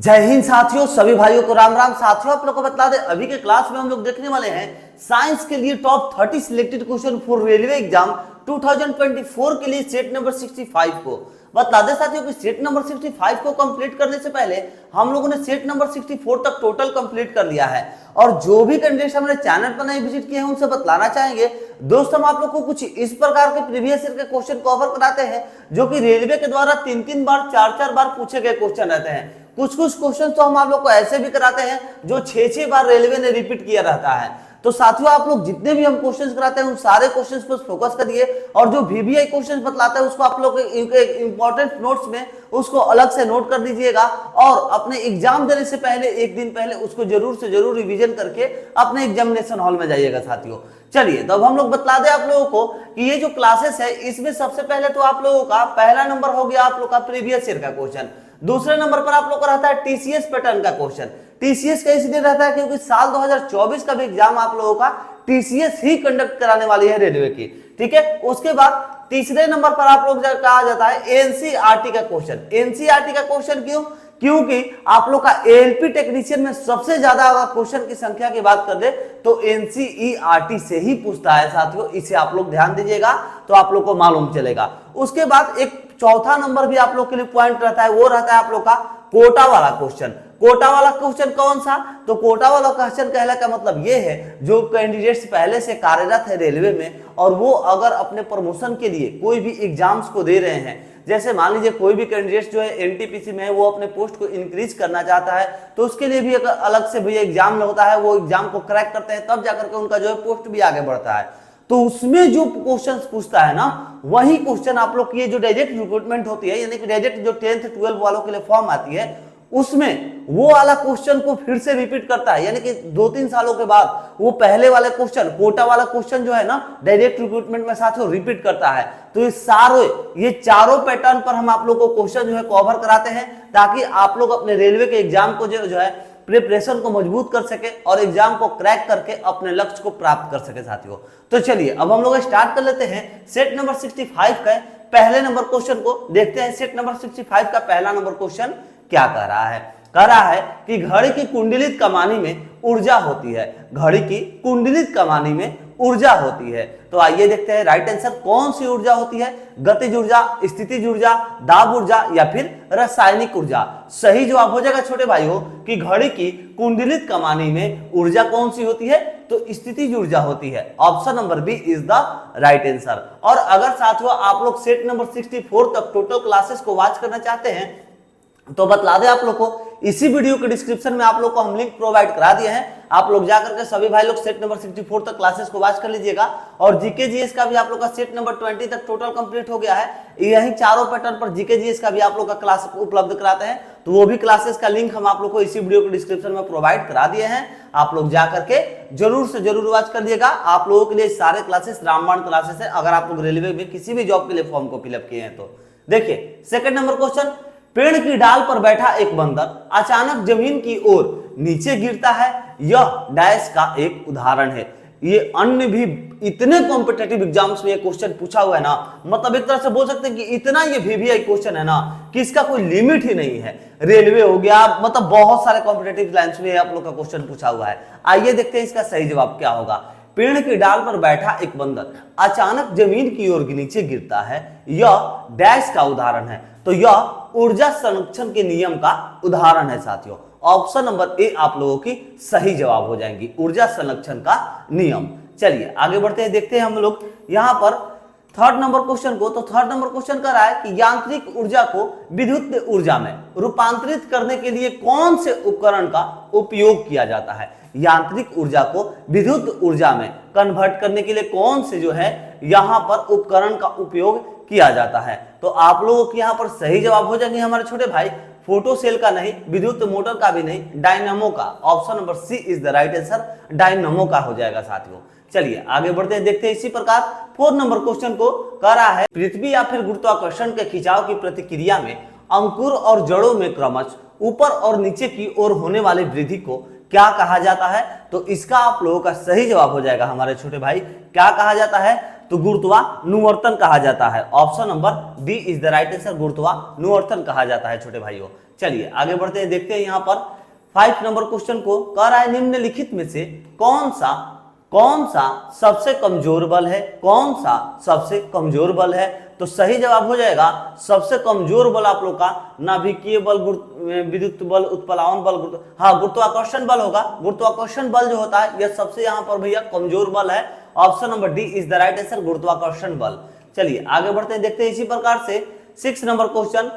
जय हिंद साथियों, सभी भाइयों को राम राम। साथियों, आप लोग को बता दें, अभी के क्लास में हम लोग देखने वाले हैं साइंस के लिए top 30 selected question for railway exam 2024 के लिए सेट नंबर 65 को। बता दें साथियों कि सेट नंबर 65 को कंप्लीट करने से पहले हम लोगों ने सेट नंबर 64 तक टोटल कंप्लीट कर लिया है। और जो भी कैंडिडेट हमारे चैनल पर नहीं विजिट किए हैं उनसे बतलाना चाहेंगे दोस्तों, हम आप लोग को कुछ इस प्रकार के प्रीवियस ईयर के क्वेश्चन कवर कराते हैं जो कि रेलवे के द्वारा 3-3 बार 4-4 बार पूछे गए क्वेश्चन रहते हैं। कुछ क्वेश्चन तो हम आप लोग को ऐसे भी कराते हैं जो 6-6 बार रेलवे ने रिपीट किया रहता है। तो साथियों, आप लोग जितने भी हम क्वेश्चंस कराते हैं उन सारे क्वेश्चंस पर फोकस करिए और जो वीवीआई क्वेश्चंस बतलाते हैं उसको आप लोग इंपॉर्टेंट नोट्स में उसको अलग से नोट कर दीजिएगा और अपने एग्जाम देने से पहले एक दिन पहले उसको जरूर से जरूर रिवीजन करके अपने एग्जामिनेशन हॉल में जाइएगा। साथियों चलिए, तो अब हम लोग बतला दें आप लोगों को कि ये जो क्लासेस है इसमें सबसे पहले तो आप लोगों का पहला नंबर हो गया आप लोग का प्रीवियस ईयर का क्वेश्चन। दूसरे नंबर पर आप लोग का रहता है टीसीएस पैटर्न का क्वेश्चन। टीसीएस का इसलिए रहता है क्योंकि साल 2024 का भी एग्जाम आप लोगों का टीसीएस ही कंडक्ट कराने वाली है रेलवे की। ठीक है, उसके बाद तीसरे नंबर पर आप लोग कहा जाता है एनसीईआरटी का क्वेश्चन। एनसीईआरटी का क्वेश्चन क्योंकि आप लोग का एएलपी टेक्नीशियन में सबसे ज्यादा अगर क्वेश्चन की संख्या की बात कर दे तो एनसीईआरटी से ही पूछता है। साथियों इसे आप लोग ध्यान दीजिएगा तो आप लोग को मालूम चलेगा। उसके बाद एक चौथा नंबर भी आप लोग के लिए पॉइंट रहता है, वो रहता है आप लोग का कोटा वाला क्वेश्चन। कोटा वाला क्वेश्चन कौन सा? तो कोटा वाला क्वेश्चन कहने का मतलब ये है जो कैंडिडेट्स पहले से कार्यरत है रेलवे में और वो अगर अपने प्रमोशन के लिए कोई भी एग्जाम्स को दे रहे हैं, जैसे मान लीजिए कोई भी कैंडिडेट जो है एनटीपीसी में है वो अपने पोस्ट को इंक्रीज करना चाहता है तो उसके लिए भी एक अलग से भैया एग्जाम होता है, वो एग्जाम को क्रैक करते हैं तब जाकर के उनका जो है पोस्ट भी आगे बढ़ता है। तो उसमें जो क्वेश्चंस पूछता है ना वही क्वेश्चन आप लोग की ये जो डायरेक्ट रिक्रूटमेंट होती है यानी कि डायरेक्ट जो 10th 12 वालों के लिए फॉर्म आती है उसमें वो वाला क्वेश्चन को फिर से रिपीट करता है, यानी कि 2-3 सालों के बाद वो पहले वाले क्वेश्चन कोटा वाला क्वेश्चन जो है ना डायरेक्ट रिक्रूटमेंट में साथियों रिपीट करता है। तो ये चारों पैटर्न पर हम आप लोग को क्वेश्चन जो है कवर कराते हैं ताकि आप लोग अपने रेलवे के एग्जाम को जो है प्रिपरेशन को मजबूत कर सके और एग्जाम को क्रैक करके अपने लक्ष्य को प्राप्त कर सके। साथियों तो चलिए अब हम लोग स्टार्ट कर लेते हैं सेट नंबर 65 का पहले नंबर क्वेश्चन को। देखते हैं सेट नंबर 65 का पहला नंबर क्वेश्चन क्या कह रहा है। कह रहा है कि घड़ी की कुंडलित कमानी में ऊर्जा होती है। घड़ी की कुंडलित कमानी में ऊर्जा होती है। तो आइए देखते हैं राइट आंसर कौन सी ऊर्जा होती है, गतिज ऊर्जा, स्थितिज ऊर्जा, दाब ऊर्जा या फिर रासायनिक ऊर्जा। सही जवाब हो जाएगा छोटे भाइयों कि घड़ी की कुंडलित कमानी में ऊर्जा कौन सी होती है तो स्थितिज ऊर्जा होती है। Option number B is the right answer. और अगर साथियों आप लोग सेट नंबर 64 तक टोटल क्लासेस को वॉच करना चाहते हैं तो बतला दें आप लोग को इसी वीडियो के डिस्क्रिप्शन में आप लोग को हम लिंक प्रोवाइड करा दिए हैं। आप लोग जाकर के सभी भाई लोग सेट नंबर 64 तक क्लासेस को वॉच कर लीजिएगा। और जीके जीएस का भी आप लोग का सेट नंबर 20 तक टोटल कंप्लीट हो गया है। यही चारों पैटर्न पर जीके जीएस का भी आप लोग का क्लास उपलब्ध कराते हैं, तो वो भी क्लासेस का लिंक हम आप लोग को इसी वीडियो के डिस्क्रिप्शन में प्रोवाइड करा दिए हैं। आप लोग जाकर के जरूर से जरूर वॉच कर दिएगा। आप लोगों के लिए सारे क्लासेस रामबाण क्लासेस है अगर आप लोग रेलवे में किसी भी जॉब के लिए फॉर्म को फिलअप किए हैं तो। देखिए सेकंड नंबर क्वेश्चन, पेड़ की डाल पर बैठा एक बंदर अचानक जमीन की ओर नीचे गिरता है, यह डैश का एक उदाहरण है। ये अन्य भी इतने कॉम्पिटिटिव एग्जाम्स में ये क्वेश्चन पूछा हुआ है ना, मतलब एक तरह से बोल सकते हैं कि इतना ये वीवीआई क्वेश्चन है ना कि इसका कोई लिमिट ही नहीं है। रेलवे हो गया, मतलब बहुत सारे कॉम्पिटिटिव लाइन्स में आप लोग का क्वेश्चन पूछा हुआ है। आइए देखते हैं इसका सही जवाब क्या होगा। पेड़ की डाल पर बैठा एक बंदर अचानक जमीन की ओर नीचे गिरता है, यह डैश का उदाहरण है। तो यह ऊर्जा संरक्षण के नियम का उदाहरण है। साथियों ऑप्शन नंबर ए आप लोगों की सही जवाब हो जाएंगी, ऊर्जा संरक्षण का नियम। चलिए आगे बढ़ते हैं, देखते हैं हम लोग यहाँ पर थर्ड नंबर क्वेश्चन को। तो थर्ड नंबर क्वेश्चन कर रहा है कि यांत्रिक ऊर्जा को विद्युत ऊर्जा में रूपांतरित करने के लिए कौन से उपकरण का उपयोग किया जाता है। यांत्रिक ऊर्जा को विद्युत ऊर्जा में कन्वर्ट करने के लिए कौन से जो है यहाँ पर उपकरण का उपयोग किया जाता है। तो आप लोगों के यहाँ पर सही जवाब हो जाएंगे हमारे छोटे भाई, फोटो सेल का नहीं, विद्युत मोटर का भी नहीं, डायनामो का। Option number C is the right answer, dynamo का हो जाएगा। साथियों चलिए आगे बढ़ते हैं, देखते हैं इसी प्रकार फोर्थ नंबर क्वेश्चन को। कह रहा है पृथ्वी या फिर गुरुत्वाकर्षण के खिंचाव की प्रतिक्रिया में अंकुर और जड़ों में क्रमश ऊपर और नीचे की ओर होने वाली वृद्धि को क्या कहा जाता है। तो इसका आप लोगों का सही जवाब हो जाएगा हमारे छोटे भाई, क्या कहा जाता है तो गुरुत्वानुवर्तन कहा जाता है। Option number D is the right answer, गुरुत्वानुवर्तन कहा जाता है छोटे भाइयों। चलिए आगे बढ़ते हैं, देखते हैं यहाँ पर 5 नंबर क्वेश्चन को। कह रहा है निम्नलिखित में से कौन सा सबसे कमजोर बल है, कौन सा सबसे कमजोर बल है। तो सही जवाब हो जाएगा सबसे कमजोर बल आप लोग का नाभिकीय बल, विद्युत बल, उत्प्लावन बल, गुरुत्वाकर्षण बल होगा। गुरुत्वाकर्षण बल जो होता है यह सबसे यहाँ पर भैया कमजोर बल है। Option number D is the right answer, गुरुत्वाकर्षण बल। चलिए आगे बढ़ते हैं, देखते हैं इसी प्रकार से 6 नंबर क्वेश्चन।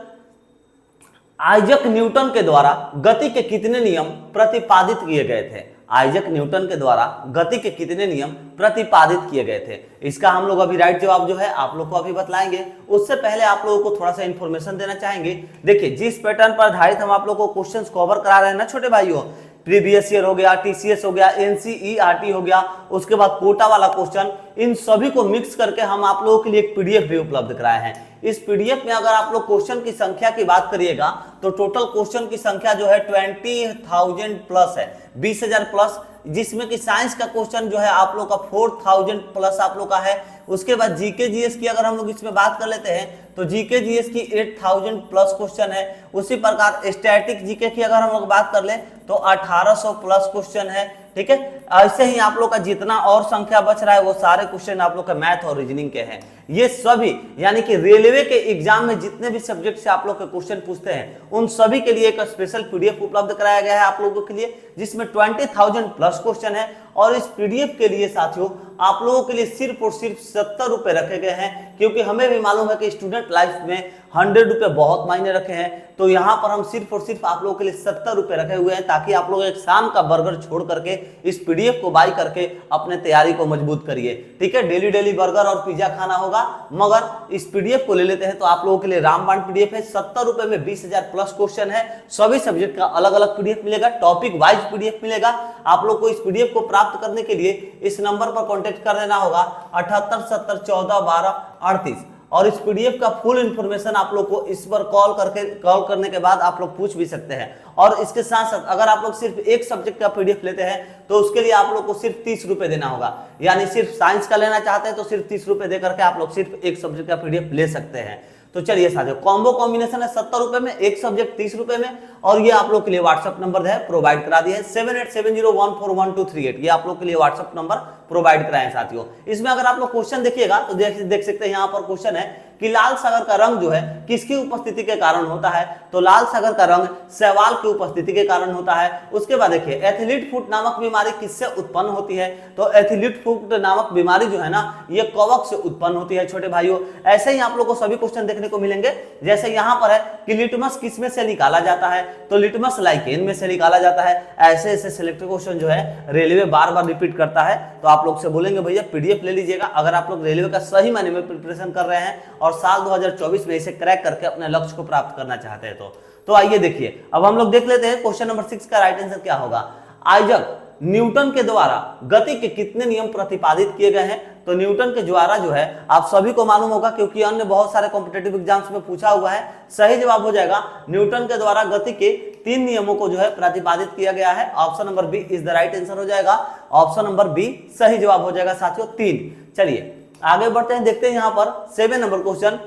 आइजक न्यूटन के द्वारा गति के कितने नियम प्रतिपादित किए गए थे। आइजक न्यूटन के द्वारा गति के कितने नियम प्रतिपादित किए गए थे। इसका हम लोग अभी राइट जवाब जो है आप लोग को अभी बतलाएंगे। उससे पहले आप लोगों को थोड़ा सा इंफॉर्मेशन देना चाहेंगे। देखिए जिस पैटर्न पर आधारित हम आप लोग को क्वेश्चंस कवर करा रहे हैं ना छोटे भाइयों, प्रीवियस ईयर हो गया, टीसीएस हो गया, एनसीईआरटी हो गया, उसके बाद कोटा वाला क्वेश्चन, इन सभी को मिक्स करके हम आप लोगों के लिए एक पीडीएफ भी उपलब्ध कराए हैं। इस पीडीएफ में अगर आप लोग क्वेश्चन की संख्या की बात करिएगा तो टोटल क्वेश्चन की संख्या जो है 20,000 प्लस है, 20,000 प्लस, जिसमें कि साइंस का क्वेश्चन जो है आप लोग का 4,000 प्लस आप लोग का है। उसके बाद जीके जीएस की अगर हम लोग इसमें बात कर लेते हैं तो जीके जीएस की 8,000 प्लस क्वेश्चन है। उसी प्रकार स्टैटिक जीके की अगर हम लोग बात कर ले तो 1800 प्लस क्वेश्चन है। ठीक है, ऐसे ही आप लोग का जितना और संख्या बच रहा है वो सारे क्वेश्चन आप लोग का मैथ और रीजनिंग के हैं। ये सभी यानी कि रेलवे के एग्जाम में जितने भी सब्जेक्ट से आप लोग के क्वेश्चन पूछते हैं उन सभी के लिए एक स्पेशल पीडीएफ उपलब्ध कराया गया है आप लोगों के लिए, जिसमें 20,000 प्लस क्वेश्चन है। और इस पीडीएफ के लिए साथियों आप लोगों के लिए सिर्फ और सिर्फ 70 रुपए रखे गए हैं, क्योंकि हमें भी मालूम है कि स्टूडेंट लाइफ में 100 रुपए बहुत मायने रखे हैं। तो यहाँ पर हम सिर्फ और सिर्फ आप लोगों के लिए 70 रुपए रखे हुए हैं, ताकि आप लोग एक शाम का बर्गर छोड़ करके इस पीडीएफ को बाय करके अपने तैयारी को मजबूत करिए। ठीक है, डेली बर्गर और पिज्जा खाना होगा, मगर इस पीडीएफ को ले लेते हैं तो आप लोगों के लिए रामबाण पीडीएफ है। 70 रुपए में 20,000 प्लस क्वेश्चन है। सभी सब्जेक्ट का अलग अलग पीडीएफ मिलेगा, टॉपिक वाइज पीडीएफ मिलेगा। आप लोग को इस पीडीएफ को प्राप्त करने के लिए इस नंबर पर कॉन्टेक्ट कर लेना होगा 78 70 14 12 38। और इस पीडीएफ का फुल इंफॉर्मेशन आप लोग को इस पर कॉल करने के बाद आप लोग पूछ भी सकते हैं। और इसके साथ साथ अगर आप लोग सिर्फ एक सब्जेक्ट का पीडीएफ लेते हैं तो उसके लिए आप लोग को सिर्फ 30 रुपए देना होगा। यानी सिर्फ साइंस का लेना चाहते हैं तो सिर्फ 30 रुपए देकर के आप लोग सिर्फ एक सब्जेक्ट का पीडीएफ ले सकते हैं। तो चलिए साथियों, कॉम्बो कॉम्बिनेशन है 70 रुपए में, एक सब्जेक्ट 30 रुपए में। और ये आप लोग के लिए व्हाट्सएप नंबर है प्रोवाइड करा दिया है 7870141238। ये आप लोग के लिए व्हाट्सएप नंबर प्रोवाइड कराए साथियों। इसमें अगर आप लोग क्वेश्चन देखिएगा तो देख सकते हैं यहाँ पर क्वेश्चन है कि लाल सागर का रंग जो है किसकी उपस्थिति के कारण होता है। तो लाल सागर का रंग शैवाल की उपस्थिति के कारण होता है। उसके बाद देखिए एथलीट फुट नामक बीमारी किससे उत्पन्न होती है। तो एथलीट फुट नामक बीमारी जो है ना ये कवक से उत्पन्न होती है छोटे भाइयों। ऐसे ही आप लोग को सभी क्वेश्चन देखने को मिलेंगे। जैसे यहाँ पर है कि लिटमस किस में से निकाला जाता है, तो लिटमस लाइकेन में से निकाला जाता है। ऐसे ऐसे सिलेक्टेड क्वेश्चन जो है रेलवे बार बार रिपीट करता है। तो आप लोग से बोलेंगे भैया पीडीएफ ले लीजिएगा अगर आप लोग रेलवे का सही मायने में प्रिपरेशन कर रहे हैं और साल 2024 में इसे क्रैक करके अपने लक्ष्य को प्राप्त करना चाहते हैं। तो आइए देखिए, अब हम लोग देख लेते हैं क्वेश्चन नंबर 6 का राइट आंसर क्या होगा। आइजक न्यूटन के द्वारा गति के कितने नियम प्रतिपादित किए गए हैं। तो न्यूटन के द्वारा जो है आप सभी को मालूम होगा, क्योंकि अन्य बहुत सारे कॉम्पिटिटिव एग्जाम्स में पूछा हुआ है। सही जवाब हो जाएगा न्यूटन के द्वारा गति के 3 नियमों को जो है प्रतिपादित किया गया है। Option number B is the right answer हो जाएगा। ऑप्शन नंबर बी सही जवाब हो जाएगा साथियों 3। चलिए आगे बढ़ते हैं, देखते हैं यहाँ पर 7 नंबर क्वेश्चन।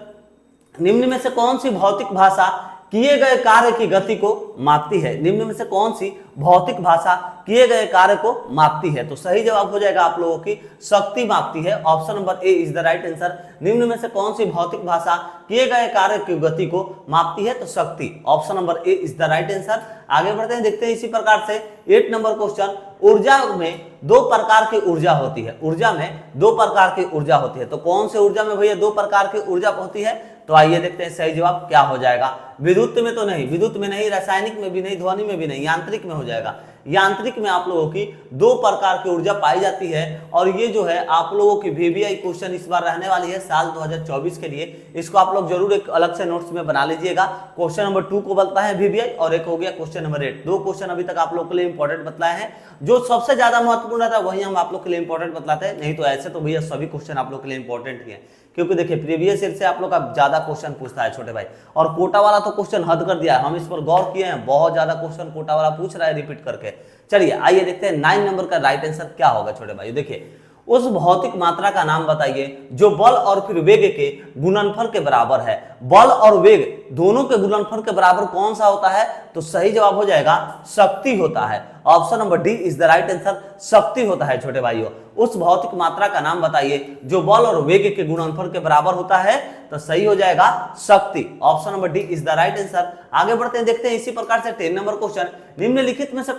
निम्न में से कौन सी भौतिक भाषा किए गए कार्य की गति को मापती है। निम्न में से कौन सी भौतिक भाषा किए गए कार्य को मापती है। तो सही जवाब हो जाएगा आप लोगों की शक्ति मापती है। Option number A is the right answer. निम्न में से कौन सी भौतिक भाषा किए गए कार्य की गति को मापती है। तो शक्ति, option number A is the right answer. आगे बढ़ते हैं, देखते हैं इसी प्रकार से 8 नंबर क्वेश्चन। ऊर्जा में 2 प्रकार की ऊर्जा होती है। ऊर्जा में 2 प्रकार की ऊर्जा होती है। तो कौन से ऊर्जा में भैया 2 प्रकार की ऊर्जा होती है। तो आइए देखते हैं सही जवाब क्या हो जाएगा। विद्युत में तो नहीं, विद्युत में नहीं, रासायनिक में भी नहीं, ध्वनि में भी नहीं, यांत्रिक में हो जाएगा। यांत्रिक में आप लोगों की 2 प्रकार की ऊर्जा पाई जाती है। और ये जो है आप लोगों की वीवीआई क्वेश्चन इस बार रहने वाली है साल 2024 के लिए। इसको आप लोग जरूर एक अलग से नोट्स में बना लीजिएगा। क्वेश्चन नंबर 2 को बतलाया है वीवीआई और एक हो गया क्वेश्चन नंबर 8। 2 क्वेश्चन अभी तक आप लोग के लिए इंपॉर्टेंट बतलाए हैं। जो सबसे ज्यादा महत्वपूर्ण रहता है वही हम आप लोग के लिए इंपॉर्टेंट बतलाते हैं। नहीं तो ऐसे तो भैया सभी क्वेश्चन आप लोग के लिए इंपॉर्टेंट ही है, क्योंकि देखिए प्रीवियस ईयर से आप लोग का ज्यादा क्वेश्चन पूछता है छोटे भाई। और कोटा वाला तो क्वेश्चन हद कर दिया है, हम इस पर गौर किए हैं। बहुत ज्यादा क्वेश्चन कोटा वाला पूछ रहा है रिपीट करके। चलिए आइए देखते हैं 9 नंबर का राइट आंसर क्या होगा छोटे भाई। देखिए उस भौतिक मात्रा का नाम बताइए जो बल और फिर वेग के गुणनफल के बराबर है। बल और वेग दोनों के गुणनफल के बराबर कौन सा होता है? तो सही जवाब हो जाएगा शक्ति होता है। Option number D is the right answer, शक्ति होता है छोटे भाइयों। उस भौतिक मात्रा का नाम बताइए जो बल और वेग के गुणनफल के बराबर होता है, तो सही हो जाएगा शक्ति। Option number D is the right answer. आगे बढ़ते हैं, देखते हैं इसी प्रकार से 10 नंबर क्वेश्चन। निम्नलिखित में से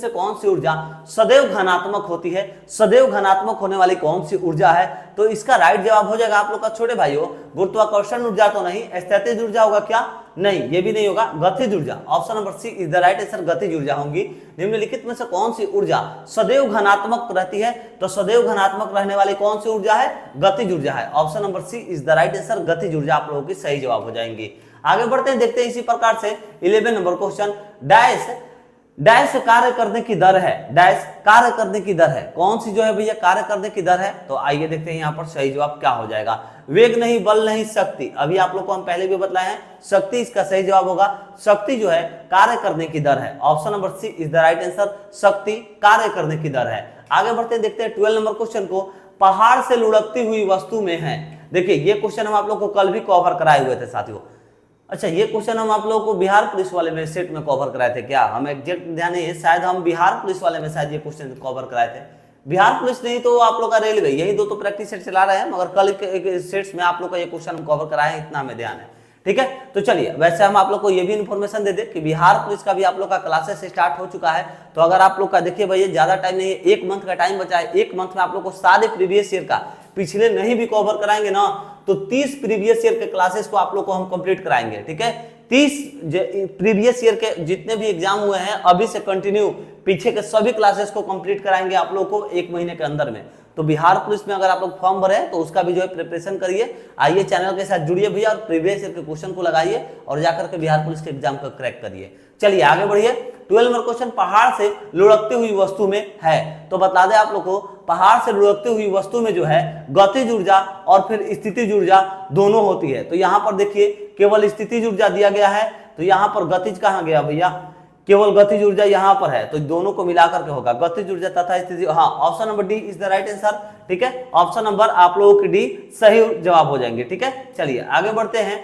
कौन सी ऊर्जा सदैव धनात्मक होती है? सदैव धनात्मक होने वाली कौन सी ऊर्जा है? तो इसका राइट जवाब हो जाएगा आप लोग का छोटे भाइयों गुरुत्वाकर्षण ऊर्जा तो नहीं, स्थितिज ऊर्जा होगा क्या? नहीं, ये भी नहीं होगा, गतिज ऊर्जा। Option number C is the right answer, गतिज ऊर्जा होंगी। निम्नलिखित में से कौन सी ऊर्जा सदैव घनात्मक रहती है? तो सदैव घनात्मक रहने वाली कौन सी ऊर्जा है? गतिज ऊर्जा है। Option number C is the right answer, गतिज ऊर्जा आप लोगों की सही जवाब हो जाएंगी। आगे बढ़ते हैं, देखते हैं इसी प्रकार से 11 नंबर क्वेश्चन। डैश कार्य करने की दर है, डैश कार्य करने की दर है, कौन सी जो है भैया कार्य करने की दर है? तो आइए देखते हैं यहाँ पर सही जवाब क्या हो जाएगा। वेग नहीं, बल नहीं, शक्ति। अभी आप लोग को हम पहले भी बतलाए हैं, शक्ति इसका सही जवाब होगा। शक्ति जो है कार्य करने की दर है। Option number C is the right answer, शक्ति कार्य करने की दर है। आगे बढ़ते हैं, देखते हैं 12 नंबर क्वेश्चन को। पहाड़ से लुढ़कती हुई वस्तु में है। देखिए ये क्वेश्चन हम आप लोग को कल भी कवर कराए हुए थे साथियों। अच्छा, ये क्वेश्चन हम आप लोगों को बिहार पुलिस वाले में सेट में कवर कराए थे क्या? हम एग्जैक्ट ध्यान नहीं है, शायद हम बिहार पुलिस वाले में शायद ये क्वेश्चन कवर कराए थे। बिहार पुलिस नहीं तो आप लोग का रेलवे, यही दो तो प्रैक्टिस सेट चला रहे हैं, मगर कल के सेट्स में आप लोग का ये क्वेश्चन हम कवर कराए हैं, इतना हमें ध्यान है। ठीक है, तो चलिए, वैसे हम आप लोग को ये भी इन्फॉर्मेशन दे दे कि बिहार पुलिस का भी आप लोग का क्लासेस स्टार्ट हो चुका है। तो अगर आप लोग का देखिए भैया ज्यादा टाइम नहीं है, 1 मंथ का टाइम बचा है। 1 मंथ में आप लोग को सारे प्रीवियस ईयर का, पिछले नहीं भी कवर कराएंगे ना, तो 30 प्रीवियस ईयर के क्लासेस को आप लोग को हम कंप्लीट कराएंगे। ठीक है, 30 प्रीवियस ईयर के जितने भी एग्जाम हुए हैं अभी से कंटिन्यू पीछे के सभी क्लासेस को कंप्लीट कराएंगे आप लोग को 1 महीने के अंदर में। तो बिहार पुलिस में अगर आप लोग फॉर्म भरे तो उसका भी जो है प्रिपरेशन करिए। आइए चैनल के साथ जुड़िए भैया और प्रीवियस ईयर के क्वेश्चन को लगाइए और जाकर के बिहार पुलिस के एग्जाम को क्रैक करिए। चलिए आगे बढ़िए। 12 नंबर क्वेश्चन, पहाड़ से लुढ़कती हुई वस्तु में है। तो बता दें आप लोग को, पहाड़ से लुढ़कती हुई वस्तु में जो है गतिज ऊर्जा और फिर स्थितिज ऊर्जा दोनों होती है। तो यहाँ पर देखिए केवल स्थितिज ऊर्जा दिया गया है, तो यहाँ पर गतिज कहाँ गया भैया? केवल गतिज ऊर्जा यहाँ पर है, तो दोनों को मिलाकर के होगा गतिज ऊर्जा तथा स्थिति। हाँ, option number D is the right answer. ठीक है, ऑप्शन नंबर आप लोगों की डी सही जवाब हो जाएंगे। ठीक है, चलिए आगे बढ़ते हैं,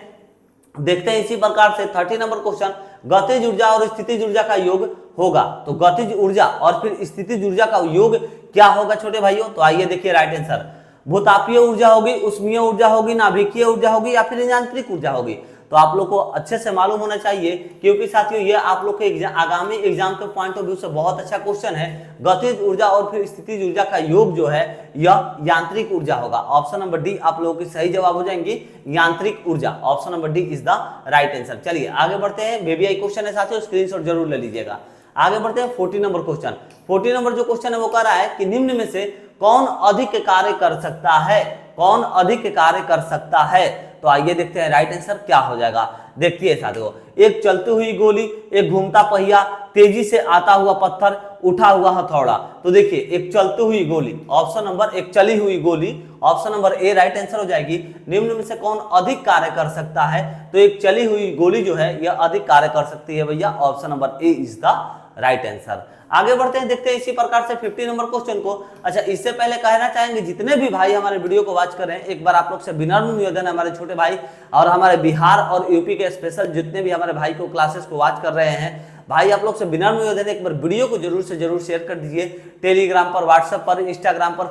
देखते हैं इसी प्रकार से 30 नंबर क्वेश्चन। गतिज ऊर्जा और स्थितिज ऊर्जा का योग होगा। तो गतिज ऊर्जा और फिर स्थितिज ऊर्जा का योग क्या होगा छोटे भाइयों? तो आइए देखिए राइट आंसर, भूतापीय ऊर्जा होगी, उष्मीय ऊर्जा होगी, नाभिकीय ऊर्जा होगी या फिर यांत्रिक ऊर्जा होगी। तो आप लोग को अच्छे से मालूम होना चाहिए, क्योंकि साथियों ये आप लोग के आगामी एग्जाम के पॉइंट ऑफ व्यू से बहुत अच्छा क्वेश्चन है। गतिज ऊर्जा और फिर स्थितिज ऊर्जा का योग जो है यह यांत्रिक ऊर्जा होगा। ऑप्शन नंबर डी आप लोगों की सही जवाब हो जाएंगी, यांत्रिक ऊर्जा। Option number D is the right answer. चलिए आगे बढ़ते हैं, बीबीआई क्वेश्चन है साथियों, स्क्रीनशॉट जरूर ले लीजिएगा। आगे बढ़ते हैं 40 नंबर क्वेश्चन। 40 नंबर जो क्वेश्चन है वो कह रहा है कि निम्न में से कौन अधिक कार्य कर सकता है? कौन अधिक कार्य कर सकता है? तो आइए देखते हैं राइट आंसर क्या हो जाएगा। देखिए साथियों, एक चलती हुई गोली, एक घूमता पहिया, तेजी से आता हुआ पत्थर, उठा हुआ हथौड़ा। तो देखिए एक चलती हुई गोली, ऑप्शन नंबर एक चली हुई गोली, option number A right answer हो जाएगी। निम्न में से कौन अधिक कार्य कर सकता है? तो एक चली हुई गोली जो है यह अधिक कार्य कर सकती है भैया। Option number A is the right answer. आगे बढ़ते हैं, देखते हैं इसी प्रकार से 50 नंबर क्वेश्चन को। अच्छा, इससे पहले कहना चाहेंगे जितने भी भाई हमारे वीडियो को वॉच कर रहे हैं, एक बार आप लोग से विनम्र निवेदन है हमारे छोटे भाई और हमारे बिहार और यूपी के स्पेशल जितने भी हमारे भाई को क्लासेस को वॉच कर रहे हैं, भाई आप लोग से विनम्र निवेदन है, एक बार वीडियो को जरूर से जरूर शेयर कर दीजिए। टेलीग्राम पर, व्हाट्सएप पर, इंस्टाग्राम पर,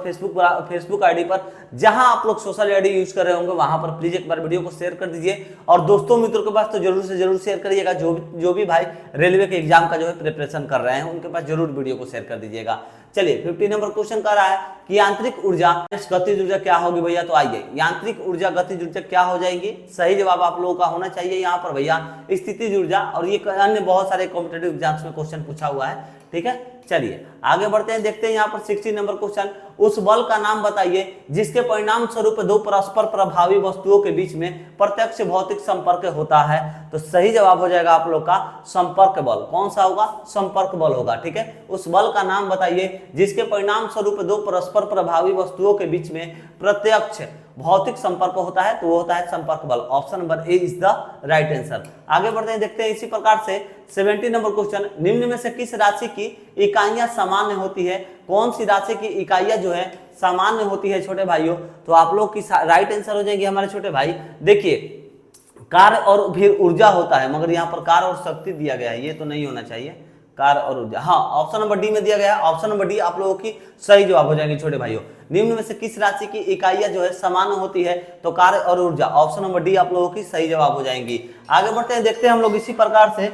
फेसबुक आईडी पर, जहां आप लोग सोशल आईडी यूज कर रहे होंगे वहां पर प्लीज एक बार वीडियो को शेयर कर दीजिए। और दोस्तों मित्रों के पास तो जरूर से जरूर शेयर करिएगा, जो भी भाई रेलवे के एग्जाम का जो है प्रिपरेशन कर रहे हैं उनके पास जरूर वीडियो को शेयर कर दीजिएगा। चलिए 50 नंबर क्वेश्चन कर रहा है कि यांत्रिक ऊर्जा गतिज ऊर्जा क्या होगी भैया? तो आइए, यांत्रिक ऊर्जा गतिज ऊर्जा क्या हो जाएगी? सही जवाब आप लोगों का होना चाहिए यहाँ पर भैया स्थितिज ऊर्जा, और ये अन्य बहुत सारे कॉम्पिटेटिव एग्जाम्स में क्वेश्चन पूछा हुआ है। ठीक है, चलिए आगे बढ़ते हैं, देखते हैं यहाँ पर 60 नंबर क्वेश्चन। उस बल का नाम बताइए जिसके परिणाम स्वरूप दो परस्पर प्रभावी वस्तुओं के बीच में प्रत्यक्ष भौतिक संपर्क होता है। तो सही जवाब हो जाएगा आप लोग का संपर्क बल। कौन सा होगा? संपर्क बल होगा। ठीक है, उस बल का नाम बताइए जिसके परिणाम स्वरूप दो परस्पर प्रभावी वस्तुओं के बीच में प्रत्यक्ष भौतिक संपर्क होता है तो वो होता है संपर्क बल। Option number A is the right answer. आगे बढ़ते हैं, देखते हैं इसी प्रकार से 70 नंबर क्वेश्चन, निम्न में से किस राशि की इकाइयां सामान्य होती है? कौन सी राशि की इकाइयां जो है सामान्य होती है छोटे भाइयों? तो आप लोग की राइट आंसर हो जाएगी हमारे छोटे भाई, देखिए कार्य और फिर ऊर्जा होता है, मगर यहाँ पर कार्य और शक्ति दिया गया है, ये तो नहीं होना चाहिए, कार्य और ऊर्जा। हाँ, ऑप्शन नंबर डी में दिया गया है, ऑप्शन नंबर डी आप लोगों की सही जवाब हो जाएंगे छोटे भाइयों। निम्न में से किस राशि की इकाइयां जो है समान होती है? तो कार्य और ऊर्जा। ऑप्शन नंबर डी आप लोगों की सही जवाब हो जाएंगी। आगे बढ़ते हैं, देखते हैं हम लोग इसी प्रकार से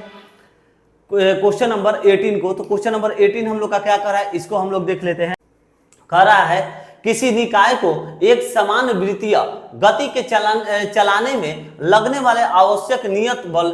क्वेश्चन नंबर 18 को। तो क्वेश्चन नंबर 18 हम लोग का क्या कर रहा है, इसको हम लोग देख लेते हैं। कह रहा है किसी निकाय को एक समान वृत्तीय गति के चलाने में लगने वाले आवश्यक नियत बल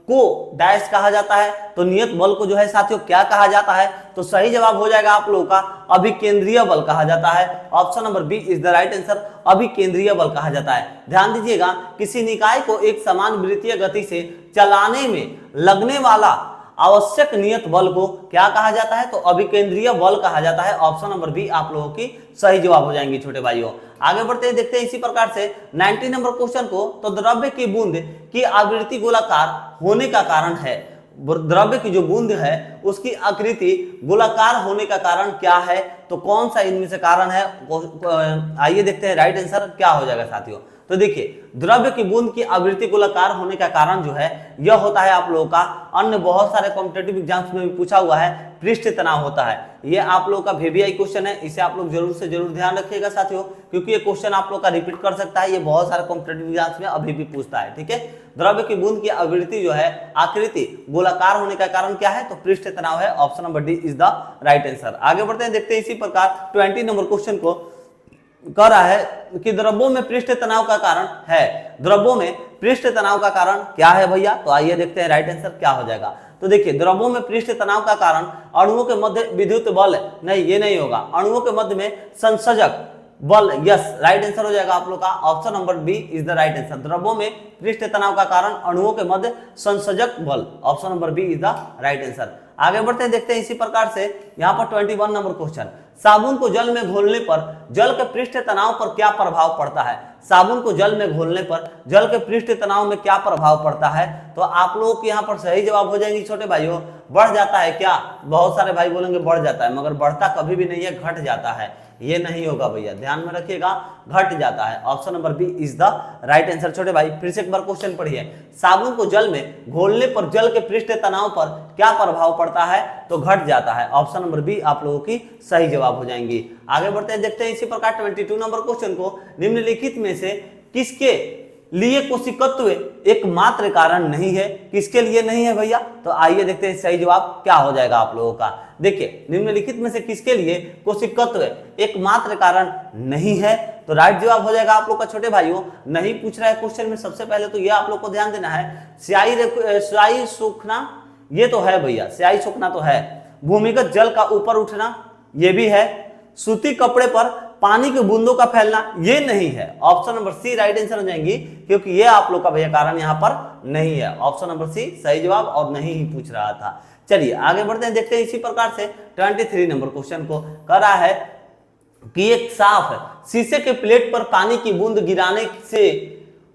को डैश कहा जाता है। तो नियत बल को जो है साथियों क्या कहा जाता है? तो सही जवाब हो जाएगा आप लोगों का अभिकेंद्रीय बल कहा जाता है। Option number B is the right answer, अभिकेंद्रीय बल कहा जाता है। ध्यान दीजिएगा, किसी निकाय को एक समान वृत्तीय गति से चलाने में लगने वाला आवश्यक नियत बल को क्या कहा जाता है? तो अभिकेंद्रीय बल कहा जाता है। ऑप्शन नंबर बी आप लोगों की सही जवाब हो जाएंगे छोटे भाइयों। आगे बढ़ते हैं, देखते हैं इसी प्रकार से 90 नंबर क्वेश्चन को। तो द्रव्य की बूंद की आवृत्ति गोलाकार होने का कारण है, द्रव्य की जो बूंद है उसकी आकृति गोलाकार होने का कारण क्या है? तो कौन सा इनमें से कारण है? आइए देखते हैं राइट आंसर क्या हो जाएगा साथियों। तो देखिए, द्रव्य की बूंद की आवृत्ति गोलाकार होने का कारण जो है यह होता है आप लोगों का, अन्य बहुत सारे कॉम्पिटिटिव एग्जाम्स में भी पूछा हुआ है, पृष्ठ तनाव होता है। ये आप लोगों का VVI क्वेश्चन है, इसे आप लोग जरूर से जरूर ध्यान रखिएगा साथियों, क्योंकि ये क्वेश्चन आप लोग का रिपीट कर सकता है, ये बहुत सारे कॉम्पिटिटिव एग्जाम्स में अभी भी पूछता है। ठीक है, द्रव्य की बूंद की आवृत्ति जो है आकृति गोलाकार होने का कारण क्या है? तो पृष्ठ तनाव है। Option number D is the right answer. आगे बढ़ते हैं, देखते हैं इसी प्रकार 20 नंबर क्वेश्चन को। कह रहा है कि द्रव्यों में पृष्ठ तनाव का कारण है, द्रव्यों में पृष्ठ तनाव का कारण क्या है भैया? तो आइए देखते हैं राइट आंसर क्या हो जाएगा। तो देखिए, द्रव्यों में पृष्ठ तनाव का कारण अणुओं के मध्य विद्युत बल, नहीं ये नहीं होगा, अणुओं के मध्य में संसर्जक बल। यस, राइट आंसर हो जाएगा आप लोग का option number B is the right answer. द्रव्यों में पृष्ठ तनाव का कारण अणुओं के मध्य संसर्जक बल। Option number B is the right answer. आगे बढ़ते हैं, देखते हैं इसी प्रकार से यहाँ पर 21 नंबर क्वेश्चन। साबुन को जल में घोलने पर जल के पृष्ठ तनाव पर क्या प्रभाव पड़ता है? साबुन को जल में घोलने पर जल के पृष्ठ तनाव में क्या प्रभाव पड़ता है? तो आप लोगों के यहाँ पर सही जवाब हो जाएंगे छोटे भाइयों, बढ़ जाता है क्या? बहुत सारे भाई बोलेंगे बढ़ जाता है, मगर बढ़ता कभी भी नहीं है, घट जाता है। ये नहीं होगा भैया, ध्यान में रखिएगा, घट जाता है। Option number B is the right answer छोटे भाई। फिर से एक बार क्वेश्चन पढ़िए, साबुन को जल में घोलने पर जल के पृष्ठ तनाव पर क्या प्रभाव पड़ता है? तो घट जाता है। ऑप्शन नंबर बी आप लोगों की सही जवाब हो जाएंगी। आगे बढ़ते हैं, देखते हैं इसी प्रकार 22 नंबर क्वेश्चन को। निम्नलिखित में से किसके लिए कोशिकत्व एकमात्र कारण नहीं है? किसके लिए नहीं है भैया? तो आइए देखते हैं सही जवाब क्या हो जाएगा आप लोगों का। देखिए, निम्नलिखित में से किसके लिए कोशिकत्व एकमात्र कारण नहीं है? तो राइट जवाब हो जाएगा आप लोग का छोटे भाइयों, नहीं पूछ रहा है क्वेश्चन में। सबसे पहले तो ये आप लोग को ध्यान देना है, स्याही सूखना ये तो है भैया, स्याही सूखना तो है। भूमिगत जल का ऊपर उठना ये भी है। सूती कपड़े पर पानी के बूंदों का फैलना ये नहीं है। Option number C right answer हो जाएंगी, क्योंकि ये आप लोग का भैया कारण यहाँ पर नहीं है। ऑप्शन नंबर सी सही जवाब, और नहीं ही पूछ रहा था। चलिए आगे बढ़ते हैं, देखते हैं इसी प्रकार से 23 नंबर क्वेश्चन को। कह रहा है कि एक साफ शीशे के प्लेट पर पानी की बूंद गिराने से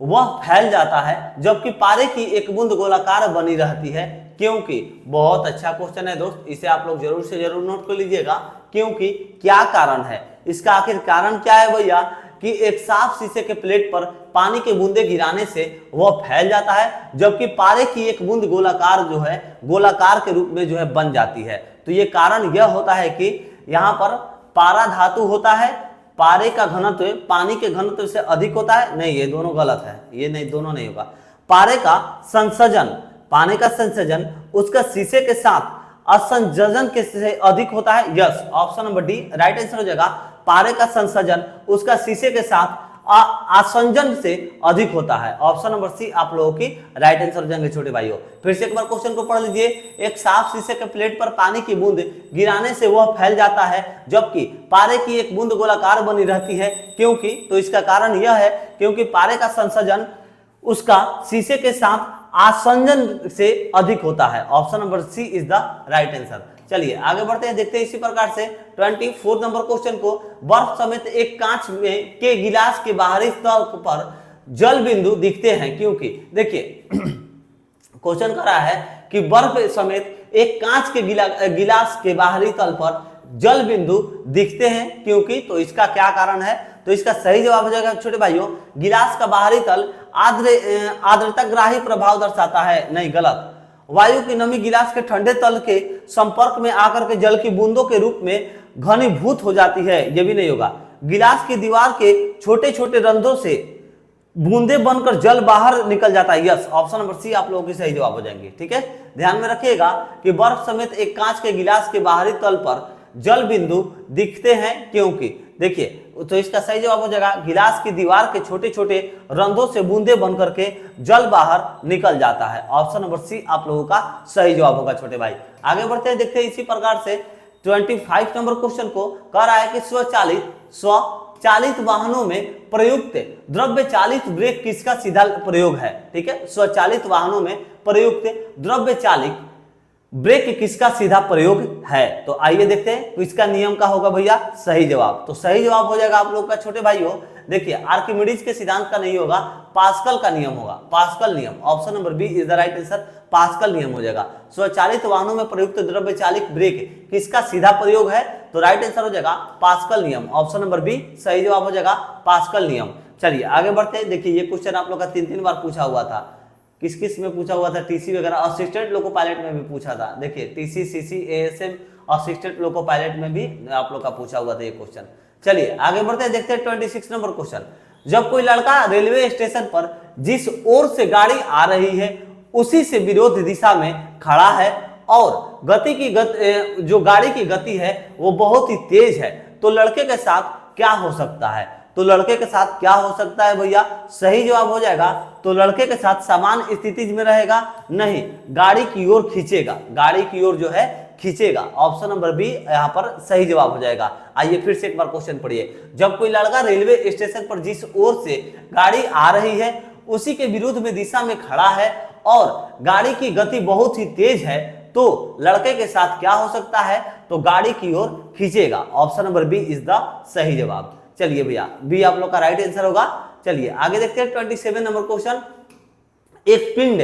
वह फैल जाता है, जबकि पारे की एक बूंद गोलाकार बनी रहती है, क्योंकि? बहुत अच्छा क्वेश्चन है दोस्त, इसे आप लोग जरूर से जरूर नोट कर लीजिएगा। क्योंकि क्या कारण है इसका? आखिर कारण क्या है भैया? कि एक साफ शीशे के प्लेट पर पानी के बूंदे गिराने से वह फैल जाता है, जबकि पारे की एक बूंद गोलाकार जो है गोलाकार के रूप में जो है बन जाती है। तो ये कारण यह होता है कि यहाँ पर पारा धातु होता है, पारे का घनत्व पानी के घनत्व से अधिक होता है। नहीं, ये दोनों गलत है, ये नहीं, दोनों नहीं होगा। पारे का संसर्जन, पानी का संसर्जन उसका शीशे के साथ असंजन के से अधिक होता है। Yes, option number D right answer हो जाएगा। पारे का संसर्जन उसका शीशे के साथ आसंजन से अधिक होता है। ऑप्शन नंबर सी आप लोगों की राइट आंसर हो जाएंगे छोटे भाइयों। फिर से एक बार क्वेश्चन को पढ़ लीजिए, एक साफ शीशे के प्लेट पर पानी की बूंद गिराने से वह फैल जाता है, जबकि पारे की एक बूंद गोलाकार बनी रहती है, क्योंकि? तो इसका कारण यह है क्योंकि पारे का संसर्जन उसका शीशे के साथ आसंजन से अधिक होता है। Option number C is the right answer. चलिए आगे बढ़ते हैं, देखते हैं इसी प्रकार से 24 नंबर क्वेश्चन को। बर्फ समेत एक कांच में के गिलास के बाहरी स्तर पर जल बिंदु दिखते हैं क्योंकि, देखिए क्वेश्चन कर रहा है कि बर्फ समेत एक कांच के गिलास के बाहरी तल पर जल बिंदु दिखते हैं क्योंकि, तो इसका क्या कारण है? तो इसका सही जवाब हो जाएगा छोटे भाइयों, गिलास का बाहरी तल आर्द्रताग्राही प्रभाव दर्शाता है। नहीं, गलत। वायु की नमी गिलास के ठंडे तल के संपर्क में आकर के जल की बूंदों के रूप में घनीभूत हो जाती है, यह भी नहीं होगा। गिलास की दीवार के छोटे छोटे रंध्रों से बूंदे बनकर जल बाहर निकल जाता है। यस, ऑप्शन नंबर सी आप लोगों की सही जवाब हो जाएंगे। ठीक है, ध्यान में रखिएगा कि बर्फ समेत एक कांच के गिलास के बाहरी तल पर जल बिंदु दिखते हैं क्योंकि, देखिए तो इसका सही जवाब हो जाएगा गिलास की दीवार के छोटे छोटे रंध्रों से बूंदे बनकर के जल बाहर निकल जाता है। ऑप्शन नंबर सी आप लोगों का सही जवाब होगा छोटे भाई। आगे बढ़ते हैं, देखते हैं इसी प्रकार से 25 नंबर क्वेश्चन को। कह रहा है कि स्वचालित वाहनों में प्रयुक्त द्रव्य चालित ब्रेक किसका सीधा प्रयोग है? ठीक है, स्वचालित वाहनों में प्रयुक्त द्रव्य चालित ब्रेक किसका सीधा प्रयोग है? तो आइए देखते हैं, तो इसका नियम का होगा भैया सही जवाब। तो सही जवाब हो जाएगा आप लोग का छोटे भाइयों, देखिए आर्किमिडीज के सिद्धांत का नहीं होगा, पास्कल का नियम होगा। पास्कल नियम, option number B is the right answer. Pascal नियम हो जाएगा। स्वचालित वाहनों में प्रयुक्त द्रव्य चालित ब्रेक किसका सीधा प्रयोग है? तो राइट आंसर हो जाएगा पास्कल नियम। ऑप्शन नंबर बी सही जवाब हो जाएगा पास्कल नियम। चलिए आगे बढ़ते हैं, देखिए ये क्वेश्चन आप लोग का 3 बार पूछा हुआ था। किस किस में पूछा हुआ था? टीसी वगैरह, असिस्टेंट लोको पायलट में भी पूछा था। देखिए TC, CC, ASM, assistant loco pilot में भी आप लोग का पूछा हुआ था ये क्वेश्चन। चलिए आगे बढ़ते हैं, देखते हैं 26 नंबर क्वेश्चन। जब कोई लड़का रेलवे स्टेशन पर जिस ओर से गाड़ी आ रही है उसी से विरोध दिशा में खड़ा है और जो गाड़ी की गति है वो बहुत ही तेज है, तो लड़के के साथ क्या हो सकता है? तो लड़के के साथ क्या हो सकता है भैया? सही जवाब हो जाएगा, तो लड़के के साथ समान स्थिति में रहेगा, नहीं गाड़ी की ओर खींचेगा, गाड़ी की ओर जो है खींचेगा। ऑप्शन नंबर बी यहाँ पर सही जवाब हो जाएगा। आइए फिर से एक बार क्वेश्चन पढ़िए। जब कोई लड़का रेलवे स्टेशन पर जिस ओर से गाड़ी आ रही है उसी के विरुद्ध में दिशा में खड़ा है और गाड़ी की गति बहुत ही तेज है, तो लड़के के साथ क्या हो सकता है? तो गाड़ी की ओर खींचेगा। Option number B is the सही जवाब। चलिए भैया बी आप लोग का राइट आंसर होगा। चलिए आगे देखते हैं 27 नंबर क्वेश्चन। एक पिंड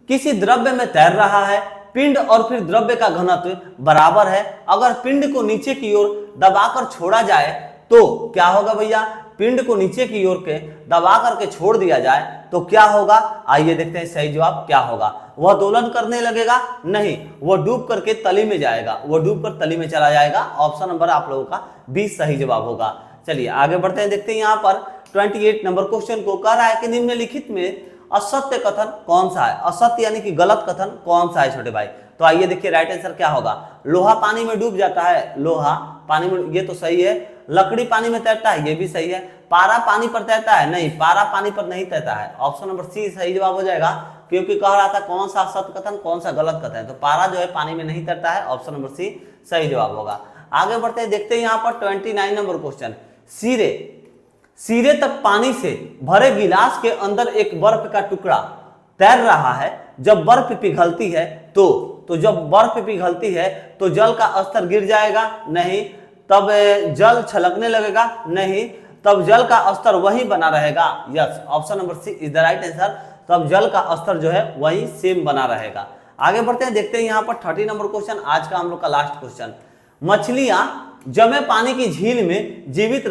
किसी द्रव्य में तैर रहा है, पिंड और फिर द्रव्य का घनत्व बराबर है। अगर पिंड को नीचे की ओर दबाकर छोड़ा जाए तो क्या होगा भैया? पिंड को नीचे की ओर के दबा करके छोड़ दिया जाए तो क्या होगा? आइए देखते हैं सही जवाब क्या होगा। वह दोलन करने लगेगा? नहीं, वह डूब करके तली में जाएगा, वह डूब कर तली में चला जाएगा। ऑप्शन नंबर आप लोगों का बी सही जवाब होगा। चलिए आगे बढ़ते हैं, देखते हैं यहाँ पर 28 नंबर क्वेश्चन को। कह रहा है कि निम्नलिखित में असत्य कथन कौन सा है? असत्य यानी कि गलत कथन कौन सा है छोटे भाई? तो आइए देखिए राइट आंसर क्या होगा। लोहा पानी में डूब जाता है, लोहा पानी में, ये तो सही है। लकड़ी पानी में तैरता है, ये भी सही है। पारा पानी पर तैरता है, नहीं पारा पानी पर नहीं तैरता है। ऑप्शन नंबर सी सही जवाब हो जाएगा, क्योंकि कह रहा था कौन सा सत्य कथन कौन सा गलत कथन है, तो पारा जो है पानी में नहीं तैरता है। ऑप्शन नंबर सी सही जवाब होगा। आगे बढ़ते हैं, देखते हैं यहाँ पर 29 नंबर क्वेश्चन। सिरे तक पानी से भरे गिलास के अंदर एक बर्फ का टुकड़ा तैर रहा है। जब बर्फ पिघलती है तो जब बर्फ पिघलती है तो जल का स्तर गिर जाएगा? नहीं। तब जल छलकने लगेगा? नहीं। तब जल का स्तर वही बना रहेगा? Yes, option number C is the right answer. तब जल का स्तर जो है वही सेम बना रहेगा। आगे बढ़ते हैं, देखते हैं यहाँ पर 30 नंबर क्वेश्चन, आज का हम लोग का लास्ट क्वेश्चन। मछलियां जमे पानी की झील में जीवित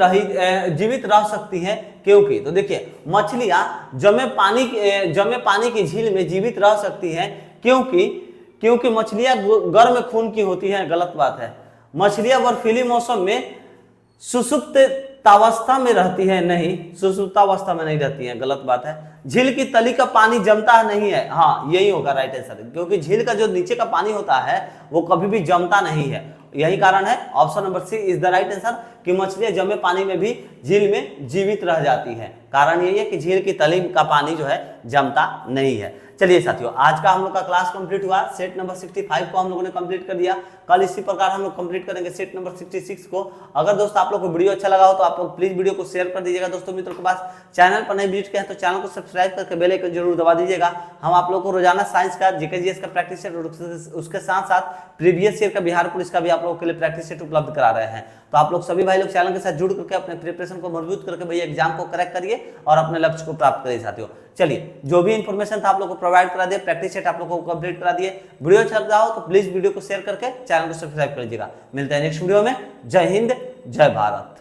रह सकती हैं क्योंकि, तो देखिए मछलियां जमे पानी की झील में जीवित रह सकती हैं क्योंकि मछलियां गर्म खून की होती हैं? गलत बात है। मछलियां बर्फीली मौसम में सुसुप्तावस्था में रहती है? नहीं, सुसुप्तावस्था में नहीं रहती है, गलत बात है। झील की तली का पानी जमता नहीं है? हाँ, यही होगा राइट आंसर, क्योंकि झील का जो नीचे का पानी होता है वो कभी भी जमता नहीं है, यही कारण है। Option number C is the right answer कि मछलियां जमे पानी में भी झील में जीवित रह जाती हैं। कारण यही है कि झील की तली का पानी जो है जमता नहीं है। चलिए साथियों, आज का हम लोग का क्लास कंप्लीट हुआ। सेट नंबर 65 को हम लोगों ने कंप्लीट कर दिया। कल इसी प्रकार हम लोग कंप्लीट करेंगे सेट नंबर 66 को। अगर दोस्त आप लोग को वीडियो अच्छा लगा हो तो आप लोग प्लीज वीडियो को शेयर कर दीजिएगा दोस्तों मित्रों के पास। चैनल पर नए विजिट किए हैं तो चैनल को सब्सक्राइब करके बेल आइकन जरूर दबा दीजिएगा। हम आप लोग को रोजाना साइंस का जीके जीएस का प्रैक्टिस सेट, उसके साथ साथ प्रीवियस ईयर का बिहार पुलिस का भी आप लोगों के लिए प्रैक्टिस सेट उपलब्ध करा रहे हैं। तो आप लोग सभी भाई लोग चैनल के साथ जुड़ करके अपने प्रिपरेशन को मजबूत करके भैया एग्जाम को करेक्ट करिए और अपने लक्ष्य को प्राप्त करिए साथियों। चलिए, जो भी इंफॉर्मेशन था आप लोग को प्रोवाइड करा दिए, प्रैक्टिस सेट आप लोग को कंप्लीट करा दिए। वीडियो अच्छा लगा हो तो प्लीज वीडियो को शेयर करके चैनल को सब्सक्राइब कर लीजिएगा। मिलते हैं नेक्स्ट वीडियो में। जय हिंद, जय भारत।